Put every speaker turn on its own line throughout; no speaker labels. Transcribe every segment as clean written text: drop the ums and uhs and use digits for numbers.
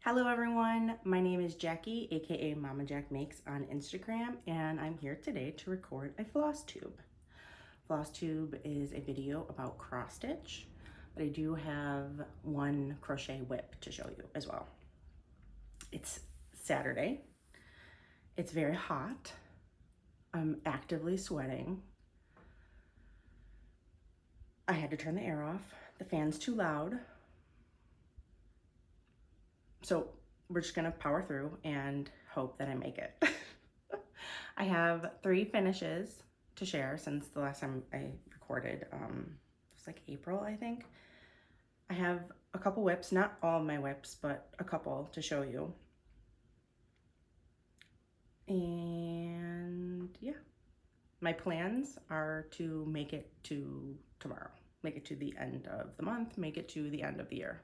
Hello everyone, my name is Jackie, aka Mama Jack Makes on Instagram, and I'm here today to record a Flosstube. Flosstube is a video about cross stitch, but I do have one crochet whip to show you as well. It's Saturday, it's very hot, I'm actively sweating. I had to turn the air off, the fan's too loud. So we're just gonna power through and hope that I make it. I have 3 finishes to share since the last time I recorded. It was like April, I think. I have a couple whips, not all my whips, but a couple to show you. And yeah, my plans are to make it to tomorrow, make it to the end of the month, make it to the end of the year.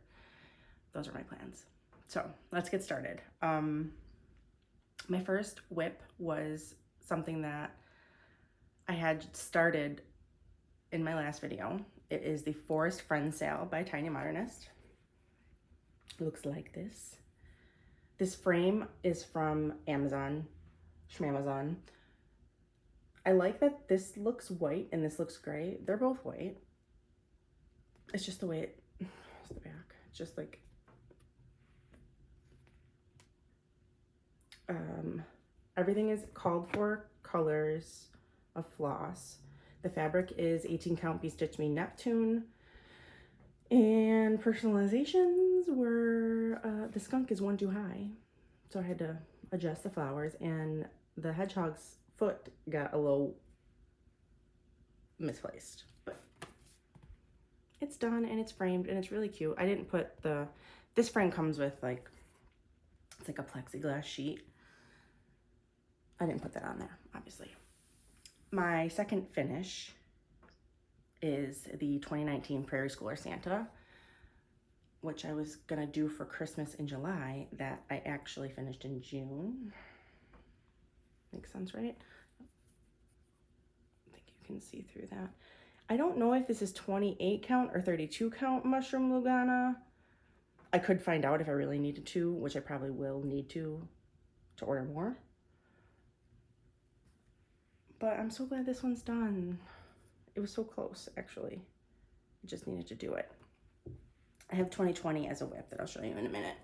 Those are my plans. So let's get started. My first whip was something that I had started in my last video. It is the Forest Friend Sale by Tiny Modernist. It looks like this. This frame is from Amazon, Schmamazon. I like that this looks white and this looks gray. They're both white. It's just the way it's the back. It's just like everything is called for colors of floss. The fabric is 18 count Be Stitch Me Neptune. And personalizations were, the skunk is 1 too high. So I had to adjust the flowers, and the hedgehog's foot got a little misplaced. But it's done and it's framed and it's really cute. I didn't put this frame comes with like, it's like a plexiglass sheet. I didn't put that on there, obviously. My second finish is the 2019 Prairie Schooler Santa, which I was gonna do for Christmas in July, that I actually finished in June. Makes sense, right? I think you can see through that. I don't know if this is 28 count or 32 count mushroom Lugana. I could find out if I really needed to, which I probably will need to order more. But I'm so glad this one's done. It was so close, actually. I just needed to do it. I have 2020 as a whip that I'll show you in a minute.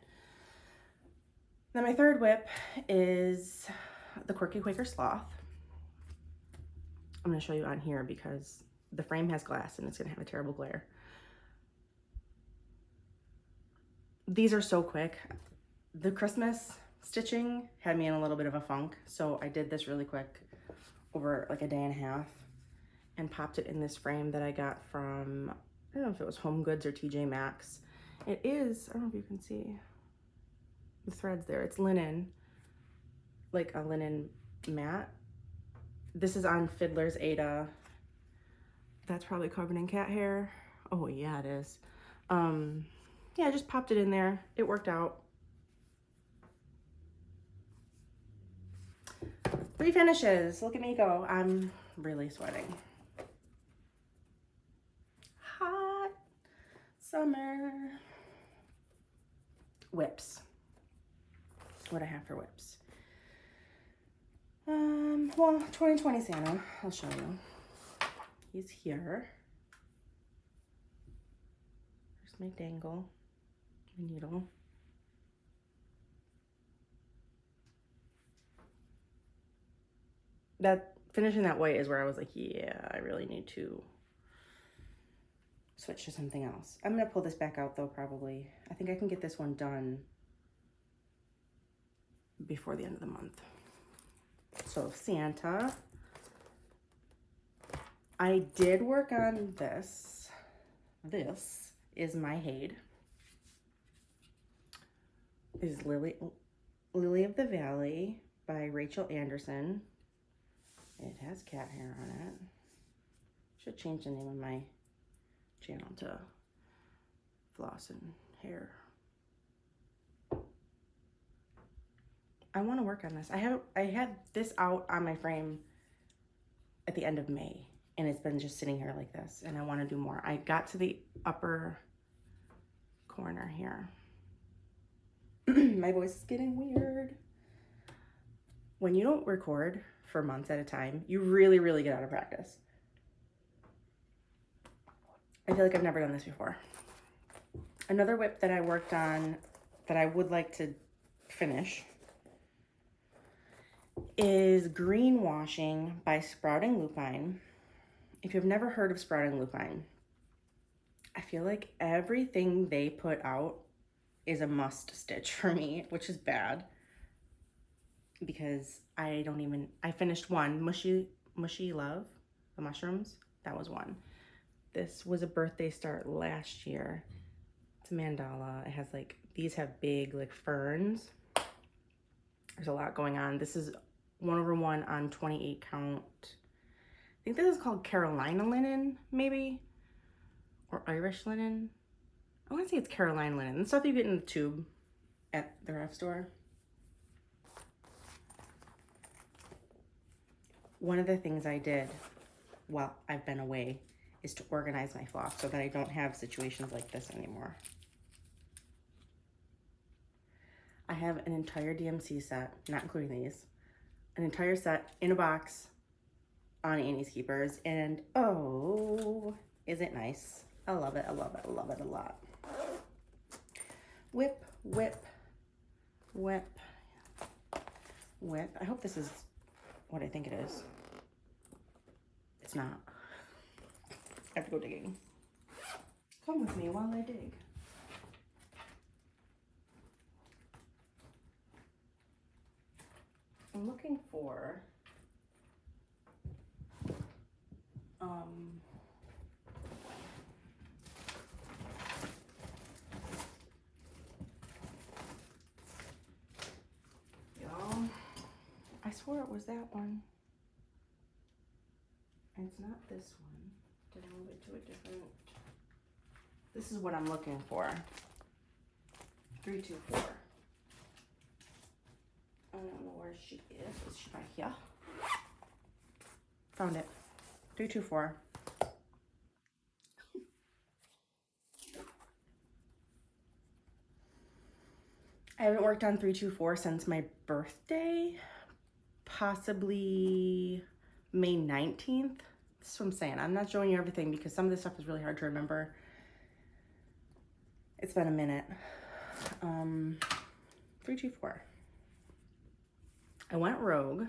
Then my third whip is the Quirky Quaker Sloth. I'm gonna show you on here because the frame has glass and it's gonna have a terrible glare. These are so quick. The Christmas stitching had me in a little bit of a funk, so I did this really quick over like a day and a half and popped it in this frame that I got from, I don't know if it was Home Goods or TJ Maxx. It is, I don't know if you can see the threads there. It's linen, like a linen mat. This is on Fiddler's Ada. That's probably covered in cat hair. Oh yeah, it is. Yeah, I just popped it in there. It worked out. 3 finishes. Look at me go. I'm really sweating. Hot summer. Whips. What I have for whips. Well, 2020 Santa, I'll show you. He's here. There's my dangle, my needle. That finishing that white is where I was like, yeah, I really need to switch to something else. I'm gonna pull this back out though, probably. I think I can get this one done before the end of the month. So Santa, I did work on this. This is my Hade. This is Lily of the Valley by Rachel Anderson. It has cat hair on it. Should change the name of my channel to Floss and Hair. I want to work on this. I had this out on my frame at the end of May, and it's been just sitting here like this, and I want to do more. I got to the upper corner here. My voice is getting weird. When you don't record for months at a time, you really, really get out of practice. I feel like I've never done this before. Another whip that I worked on that I would like to finish is greenwashing by Sprouting Lupine. If you've never heard of Sprouting Lupine, I feel like everything they put out is a must stitch for me, which is bad because I finished one, Mushy Love, the mushrooms. That was one. This was a birthday start last year. It's a mandala. It has like, these have big like ferns. There's a lot going on. This is 1/1 on 28 count. I think this is called Carolina linen, maybe, or Irish linen. I want to say it's Carolina linen. The stuff you get in the tube at the craft store. One of the things I did while I've been away is to organize my floss so that I don't have situations like this anymore. I have an entire DMC set, not including these, an entire set in a box on Annie's Keepers, and oh, is it nice? I love it, I love it, I love it a lot. Whip, whip, whip, whip. I hope this is what I think it is. It's not. I have to go digging. Come with me while I dig. I'm looking for y'all, I swore it was that one. And it's not this one. Did I move it to a different? This is what I'm looking for. 324. I don't know where she is. Is she right here? Found it. 324. I haven't worked on 324 since my birthday, possibly May 19th. That's what I'm saying. I'm not showing you everything because some of this stuff is really hard to remember. It's been a minute. 324. I went rogue.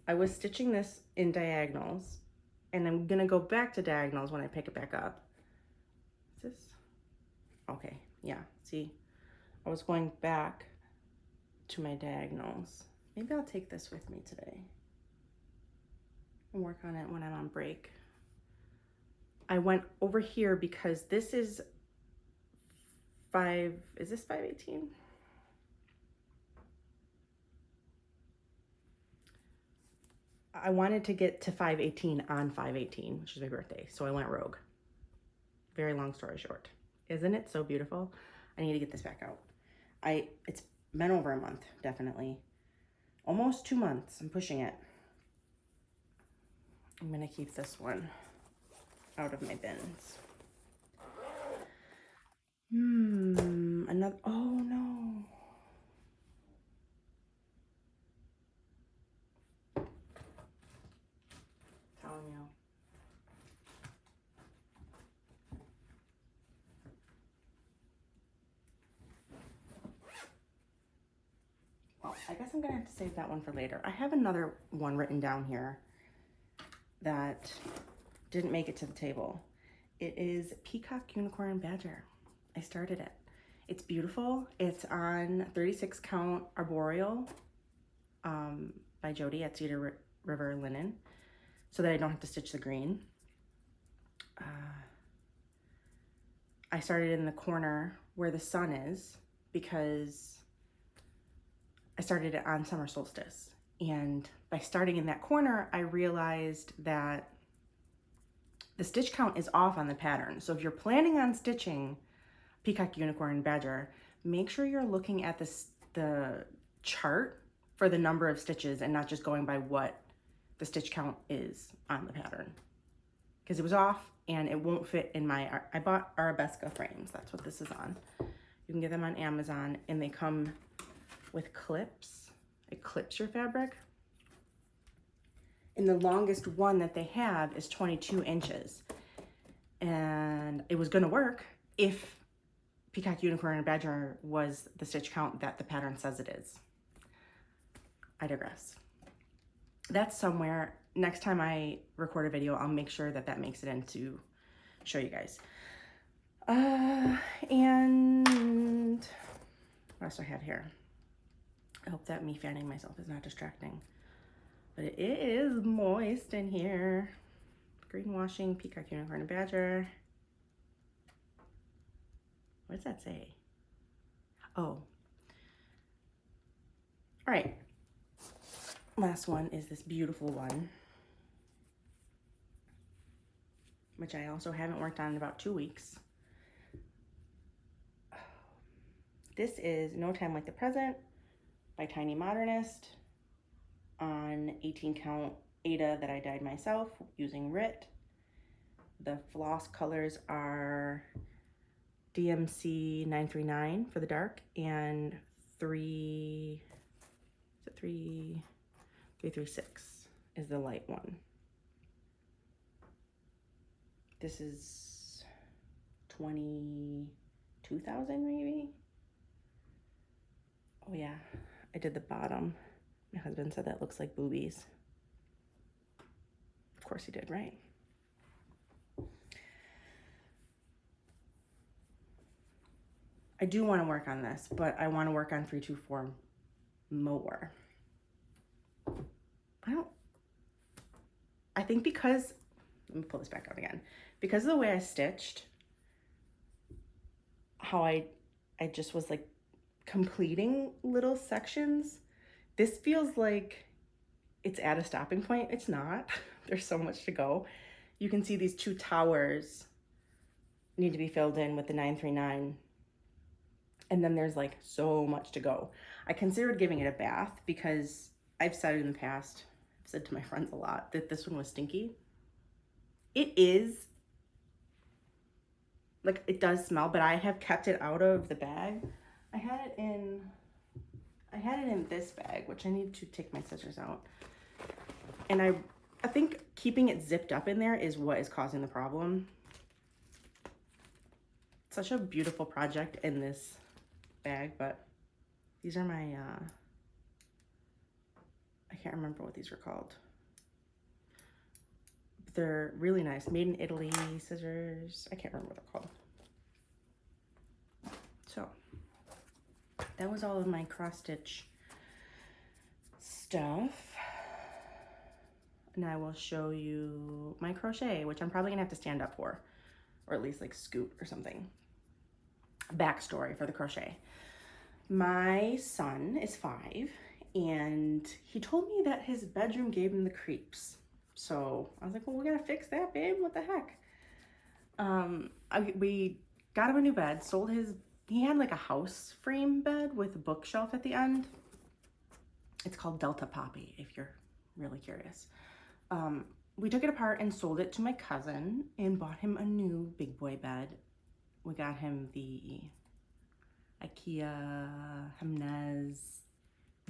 I was stitching this in diagonals, and I'm gonna go back to diagonals when I pick it back up. Is this? Okay, yeah, see? I was going back to my diagonals. Maybe I'll take this with me today and work on it when I'm on break. I went over here because this is is this 518? I wanted to get to 518 on 518, which is my birthday, so I went rogue. Very long story short. Isn't it so beautiful? I need to get this back out. It's been over a month, definitely. Almost 2 months, I'm pushing it. I'm gonna keep this one out of my bins. Another, oh no. Telling you. Well, I guess I'm gonna have to save that one for later. I have another one written down here that didn't make it to the table. It is Peacock Unicorn Badger. I started it. It's beautiful. It's on 36 count Arboreal by Jody at Cedar River Linen, so that I don't have to stitch the green. I started in the corner where the sun is because I started it on summer solstice. And by starting in that corner, I realized that the stitch count is off on the pattern. So if you're planning on stitching Peacock Unicorn Badger, make sure you're looking at the chart for the number of stitches and not just going by what the stitch count is on the pattern. Because it was off and it won't fit in my, I bought Arabesque frames. That's what this is on. You can get them on Amazon, and they come with clips. It clips your fabric. And the longest one that they have is 22 inches. And it was gonna work if Peacock, Unicorn, and Badger was the stitch count that the pattern says it is. I digress. That's somewhere. Next time I record a video, I'll make sure that that makes it in to show you guys. And what else do I have here? I hope that me fanning myself is not distracting. But it is moist in here. Greenwashing, Peacock, Unicorn, and Badger. What does that say? Oh. All right. Last one is this beautiful one, which I also haven't worked on in about 2 weeks. This is No Time Like the Present by Tiny Modernist on 18 count Aida that I dyed myself using RIT. The floss colors are DMC 939 for the dark and 336 is the light one. This is 22,000 maybe. Oh yeah, I did the bottom. My husband said that looks like boobies. Of course he did, right? I do want to work on this, but I want to work on 324 more. I think because, let me pull this back out again. Because of the way I stitched, how I just was like completing little sections, this feels like it's at a stopping point. It's not. There's so much to go. You can see these two towers need to be filled in with the 939. And then there's like so much to go. I considered giving it a bath because I've said it in the past, I've said to my friends a lot, that this one was stinky. It is, like it does smell, but I have kept it out of the bag. I had it in this bag, which I need to take my scissors out. And I think keeping it zipped up in there is what is causing the problem. Such a beautiful project in this bag, but these are my, I can't remember what these were called. They're really nice, made in Italy scissors. I can't remember what they're called. So that was all of my cross stitch stuff. And I will show you my crochet, which I'm probably gonna have to stand up for, or at least like scoot or something. Backstory for the crochet. My son is 5 and he told me that his bedroom gave him the creeps. So I was like, well, we gotta fix that, babe. What the heck? We got him a new bed, sold his, he had like a house frame bed with a bookshelf at the end. It's called Delta Poppy, if you're really curious. We took it apart and sold it to my cousin and bought him a new big boy bed. We got him the IKEA Hemnes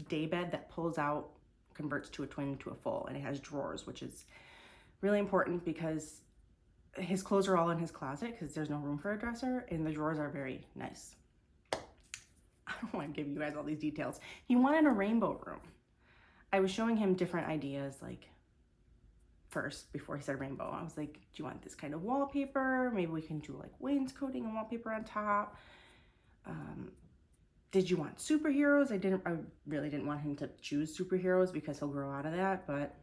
day bed that pulls out, converts to a twin to a full, and it has drawers, which is really important because his clothes are all in his closet because there's no room for a dresser, and the drawers are very nice. I don't want to give you guys all these details. He wanted a rainbow room. I was showing him different ideas, like first, before he said rainbow, I was like, do you want this kind of wallpaper? Maybe we can do like wainscoting and wallpaper on top. Did you want superheroes? I really didn't want him to choose superheroes because he'll grow out of that, but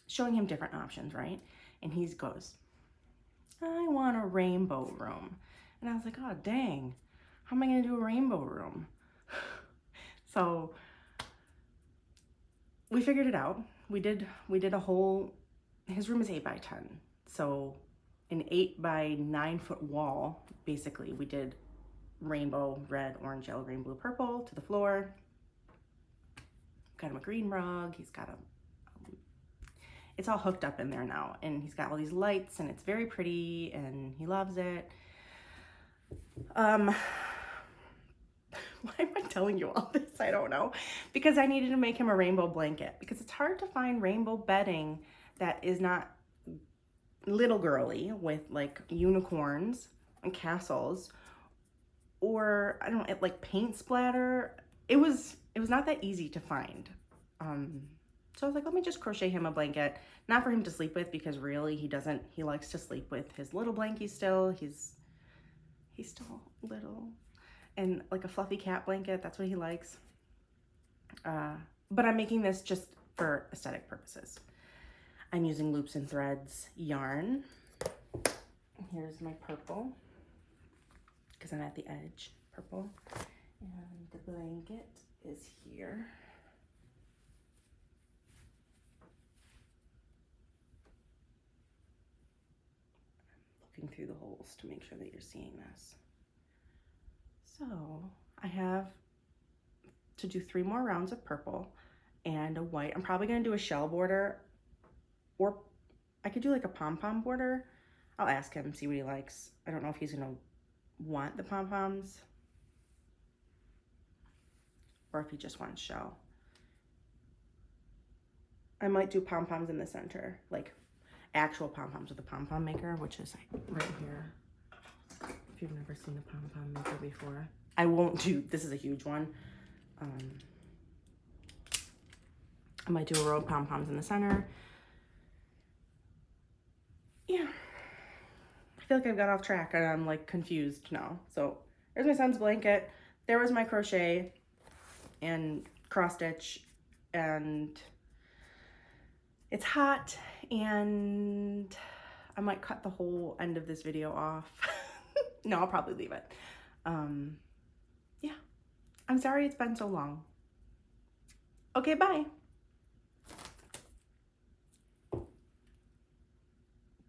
showing him different options, right? And he goes, I want a rainbow room. And I was like, oh, dang, how am I gonna do a rainbow room? So we figured it out. We did a whole, his room is 8 by 10. So an 8 by 9 foot wall, basically we did rainbow, red, orange, yellow, green, blue, purple to the floor. Got him a green rug. He's got it's all hooked up in there now. And he's got all these lights and it's very pretty and he loves it. Why am I telling you all this? I don't know. Because I needed to make him a rainbow blanket, because it's hard to find rainbow bedding that is not little girly with like unicorns and castles, or I don't know, like paint splatter. It was not that easy to find. So I was like, let me just crochet him a blanket, not for him to sleep with, because really he likes to sleep with his little blankie still. He's still little. And like a fluffy cat blanket, that's what he likes. But I'm making this just for aesthetic purposes. I'm using loops and threads yarn. Here's my purple, because I'm at the edge, purple. And the blanket is here. I'm looking through the holes to make sure that you're seeing this. So I have to do 3 more rounds of purple and a white. I'm probably gonna do a shell border, or I could do like a pom-pom border. I'll ask him, see what he likes. I don't know if he's gonna want the pom-poms or if he just wants shell. I might do pom-poms in the center, like actual pom-poms with a pom-pom maker, which is like right here. If you've never seen a pom-pom maker before. I won't do, this is a huge one. I might do a row of pom-poms in the center. Yeah. I feel like I've got off track and I'm like confused now. So there's my son's blanket. There was my crochet and cross stitch, and it's hot, and I might cut the whole end of this video off. No, I'll probably leave it. Yeah. I'm sorry it's been so long. Okay, bye.